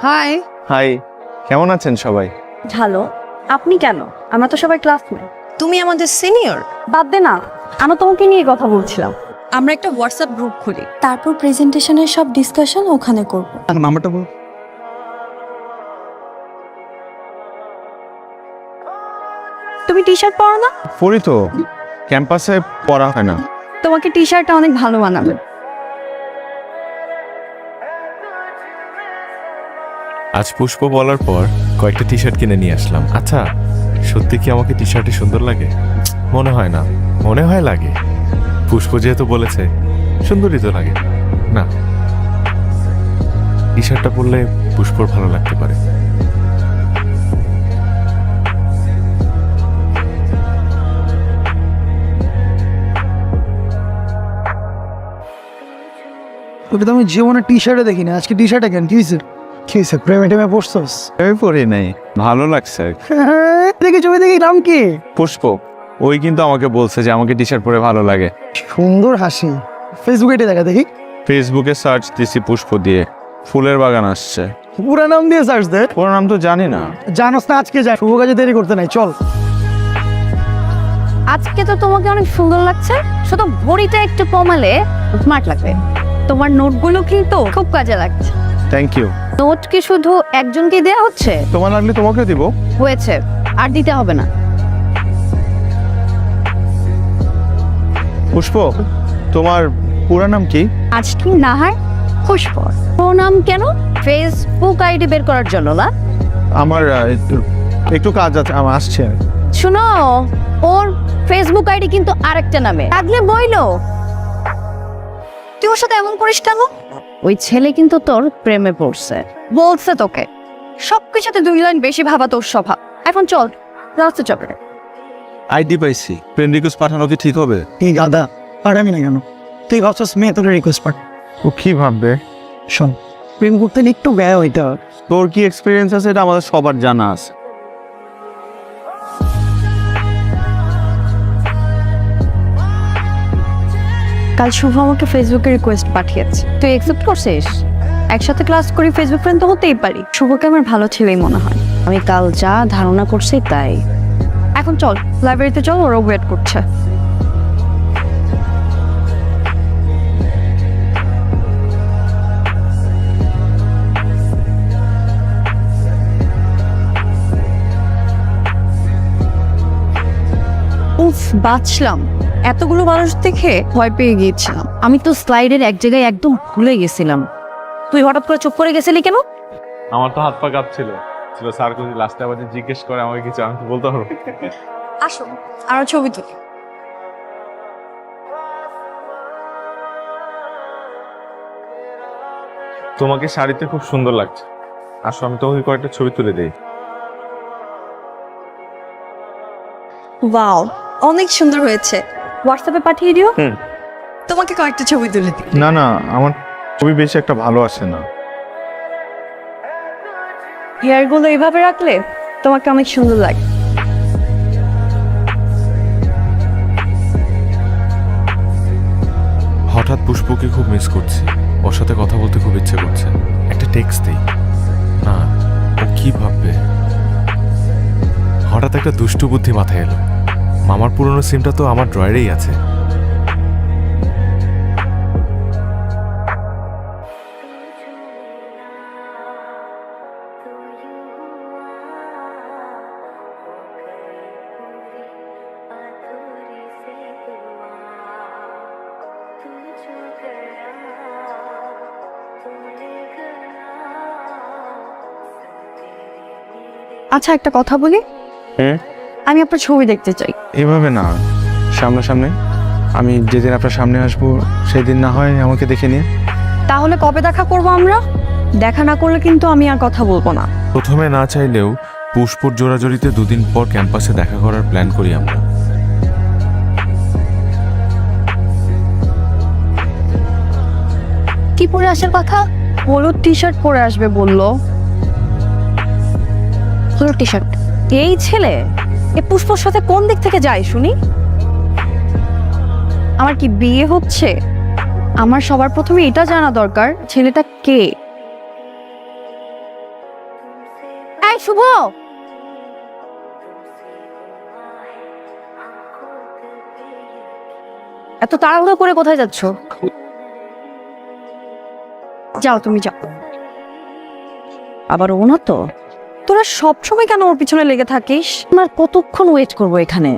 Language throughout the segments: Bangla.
হাই। হাই, কেমন আছেন সবাই? ভালো। আপনি কেন? আমরা তো সবাই ক্লাসমেট। তুমি আমাদের সিনিয়র। বাদ দে না, আমরা তোমাকে নিয়ে কথা বলছিলাম। আমরা একটা হোয়াটসঅ্যাপ গ্রুপ খুলি। তারপর প্রেজেন্টেশনের সব ডিসকাশন ওখানে করব। নাম্বারটা বল। তুমি টি শার্ট পরো না? পড়ি তো, ক্যাম্পাসে পড়া হয় না। তোমাকে টি শার্টটা অনেক ভালো মানাবে। আজ পুষ্প বলার পর কয়েকটা টি শার্ট কিনে নিয়ে আসলাম। আচ্ছা, সত্যি কি আমাকে টি শার্টে সুন্দর লাগে? মনে হয় না, মনে হয় লাগে। পুষ্প যেহেতু বলেছে সুন্দরই তো লাগে। না, টি শার্টটা পরলে পুষ্পর ভালো লাগতে পারে। তোকে তো আমি জীবনে টি শার্টে দেখি না, আজকে টি শার্টে কেন? কি হয়েছে প্রেমে টেমে পড়ছস? আমি পড়ি নাই, ভালো লাগছে। দেখি ছবি দেখি, নাম কি? পুষ্প, ওই কিন্তু আমাকে বলছে যে আমাকে টি শার্ট পরে ভালো লাগে। সুন্দর হাসি। ফেসবুকে এটা দেখা দেখি। ফেসবুকে সার্চ দিছি পুষ্প দিয়ে, ফুলের বাগান আসছে। পুরা নাম দিয়ে সার্চ দে। পুরো নাম তো জানি না। জানোস না, আজকে যাই, শুভ কাজে দেরি করতে নাই, চল। আজকে তো তোমাকে অনেক সুন্দর লাগছে, শুধু ভরিটা একটু কমালে স্মার্ট লাগবে। তোমার নোটগুলো কিন্তু খুব কাজে লাগছে। Thank you. নোট কি শুধু একজনকে দেয়া হচ্ছে? তোমার লাগলে তোমাকে দিব। হয়েছে, আর দিতে হবে না। পুষ্প, তোমার পুরো নাম কি? আজকে নাহার পুষ্প। ও নাম কেন? ফেসবুক আইডি বের করার জন্য না? আমার একটু কাজ আছে, আমার আসছে। শুনো, ওর ফেসবুক আইডি কিন্তু আরেকটা নামে। লাগলে বইলো। তুই ওর সাথে এমন করিস কেন? ওই ছেলে কিন্তু তোর প্রেমে পড়ছে, বলছে তোকে। সবকিছুতে 2 লাইন বেশি ভাবা তোর স্বভাব। এখন চল, রাস্তা চল। আইডি পাইছি, ফ্রেন্ড রিকোয়েস্ট পাঠানো কি ঠিক হবে? এই গাদা, পাঠাবি না কেন? তুই ভাবছস মেয়ে তোর রিকোয়েস্ট পাঠ? ও কি ভাববে? শোন, প্রেম করতে হলে একটু ব্যয় হইতে হবে। তোর কি এক্সপিরিয়েন্স আছে এটা আমাদের সবার জানা আছে। কাল শুভ আমাকে ফেসবুকে রিকোয়েস্ট পাঠিয়েছে, তুই অ্যাকসেপ্ট করছিস? একসাথে ক্লাস করি, ফেসবুক ফ্রেন্ড তো হতেই পারি। শুভকে আমার ভালো ছেলেই মনে হয়। আমি কাল যা ধারণা করছি তাই। এখন চল, লাইব্রেরিতে চল, ওরা ওয়েট করছে। উফ, বাঁচলাম। এতগুলো মানুষ দেখে ভয় পেয়ে গিয়েছিলাম। আমি তো স্লাইডের এক জায়গায় একদম ভুলে গেছিলাম। তুই হঠাৎ করে চুপ করে গেছিলি কেন? আমার তো হাত পা কাঁপছিল। স্যার যদি লাস্টে আবার জিজ্ঞেস করে আমাকে কিছু, আমি তো বলতে পারবো। আসো, আরো ছবি তুলি। তোমাকে শাড়িতে খুব সুন্দর লাগছে। আসো, আমি তোমাকে কয়েকটা ছবি তুলে দেই। ওয়াও, অনেক সুন্দর হয়েছে। হোয়াটসঅ্যাপে পাঠিয়ে দিও। তোমাকে কয়েকটা ছবি তুলে দিই। না না, আমার ছবি বেশি একটা ভালো আসে না। হেয়ারগুলো এইভাবে রাখলে তোমাকে অনেক সুন্দর লাগে। হঠাৎ পুষ্পকে খুব মিস করছি। ওর সাথে কথা বলতে খুব ইচ্ছে করছে। একটা টেক্সট দিই না, ও কি ভাববে? হঠাৎ একটা দুষ্টু বুদ্ধি মাথায় এলো। মামার পুরনো সিমটা তো আমার ড্রয়ারেই আছে। আচ্ছা, একটা কথা বলি। আমি আপনার ছবি দেখতে চাই। এভাবে না, সামনাসামনি। আমি যেদিন আপনার সামনে আসবো সেদিন না হয় আমাকে দেখে নিয়ে। তাহলে কবে দেখা করব আমরা? দেখা না করলে কিন্তু আমি আর কথা বলবো না। প্রথমে না চাইলেও পুষ্পর জোড়াজড়িতে 2 দিন পর ক্যাম্পাসে দেখা করার প্ল্যান করি আমরা। কি পরে আসার কথা? হলুদ টি শার্ট পরে আসবে বললো। হলুদ টি শার্ট? এই ছেলে এ পুষ্পর সাথে কোন দিক থেকে যায় শুনি? আমার কি বিয়ে হচ্ছে? আমার সবার প্রথমে এটা জানা দরকার ছেলেটা কে। শুভ, এত তাড়াহুড়ো করে কোথায় যাচ্ছ? যাও তুমি যাও। আবার ও না তো? তোরা সবসময় কেন ওর পিছনে লেগে থাকিস? আমার কতক্ষণ ওয়েট করবো এখানে?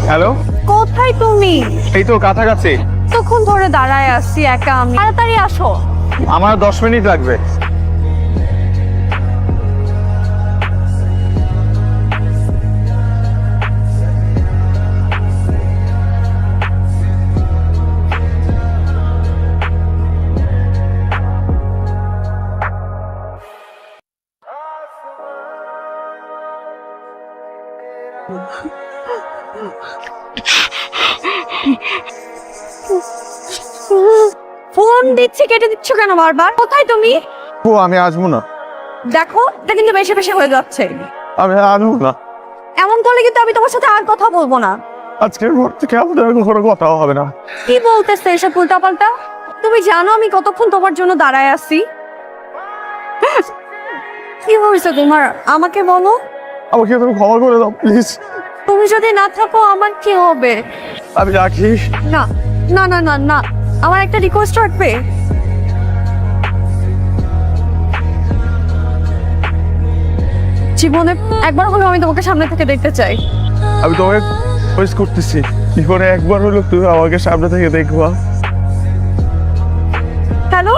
হ্যালো, কোথায় তুমি? এই তো কাছাকাছি। তখন ধরে দাঁড়ায় আসছি একা আমি। তাড়াতাড়ি আসো। আমার 10 মিনিট লাগবে। ফোন দিচ্ছি, কেটে দিচ্ছ কেন বারবার? কোথায় তুমি? ও আমি আসবো না, দেখো এটা কিন্তু বেশি বেশি হয়ে যাচ্ছে। আমি আসবো না। এমন করলে কিন্তু আমি তোমার সাথে আর কথা বলবো না। আজকের পর থেকে আমাদের কোনো কথাও হবে না। কি বলতেছে এসব উল্টাপাল্টা? তুমি জানো আমি কতক্ষণ তোমার জন্য দাঁড়ায় আছি? কি হয়েছে তোমার? আমাকে বলো। আমাকে তুমি ক্ষমা করে দাও প্লিজ। তুমি যদি না থাকো আমার কি হবে? আমি রাখি। না না না না না, আমার একটা রিকোয়েস্ট রাখবে। জীবনে একবার হলেও আমি তোমাকে সামনে থেকে দেখতে চাই। আমি তোমাকে রিকোয়েস্ট করতেছি, জীবনে একবার হলো তুমি আমাকে সামনে থেকে দেখবা। হ্যালো,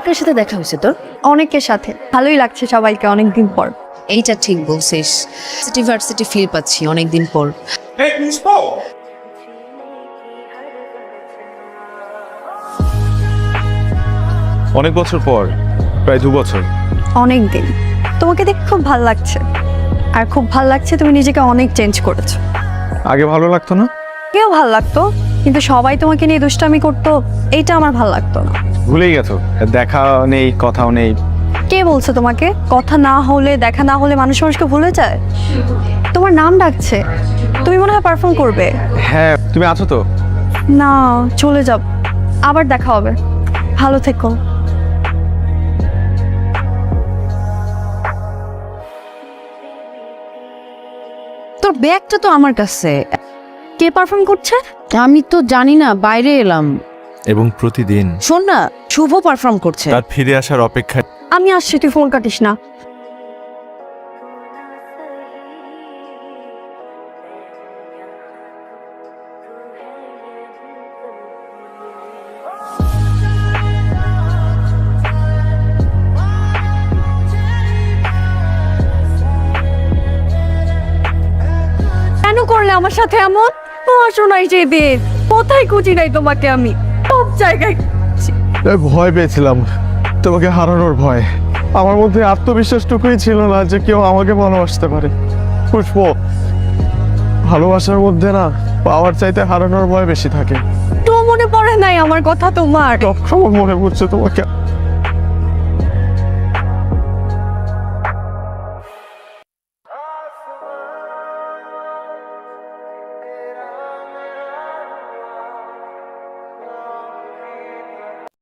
কার সাথে দেখা হয়েছে তোর? অনেকের সাথে। ভালোই লাগছে সবাইকে অনেকদিন পর। এইটা ঠিক বলছিস, সিটি ভার্সিটি ফিল পাচ্ছি অনেকদিন পর। অনেক বছর পর, প্রায় 2 বছর। অনেক দিন। তোমাকে দেখে খুব ভালো লাগছে, আর খুব ভালো লাগছে তুমি নিজেকে অনেক চেঞ্জ করেছো। আগে ভালো লাগতো না? কেউ ভালো লাগতো, কিন্তু সবাই তোমাকে নিয়ে দুষ্টামি করতো, এইটা আমার ভালো লাগতো না। ভুলেই গেছো, দেখা নেই, কথাও নেই। কে বলছে তোমাকে? কথা না হলে, দেখা না হলে মানুষ মানুষকে ভুলে যায়? তোমার নাম ডাকছে, তুমি মনে হয় পারফর্ম করবে। হ্যাঁ, তুমি আছো তো? না, চলে যাব, আবার দেখা হবে। ভালো থেকো। তোর ব্যাগটা তো আমার কাছে। কে পারফর্ম করছে? আমি তো জানি না, বাইরে এলাম। এবং প্রতিদিন শোন না, শুভ পারফর্ম করছে। তার ফিরে আসার অপেক্ষায় আমি আসছি, তুই ফোন কাটিস না। কেন করলে আমার সাথে এমন? পড়াশোনায় যে বের, কোথায় খুঁজি নাই তোমাকে আমি, সব জায়গায় খুঁজছি। ভয় পেয়েছিলাম, তোমাকে হারানোর ভয়। আমার মধ্যে আত্মবিশ্বাসটুকুই ছিল না যে কেউ আমাকে ভালোবাসতে পারে। পুষ্প, ভালোবাসার মধ্যে না পাওয়ার চাইতে হারানোর ভয় বেশি থাকে। তো মনে পড়ে নাই আমার কথা তোমার? সব সময় মনে পড়ছে তোমাকে।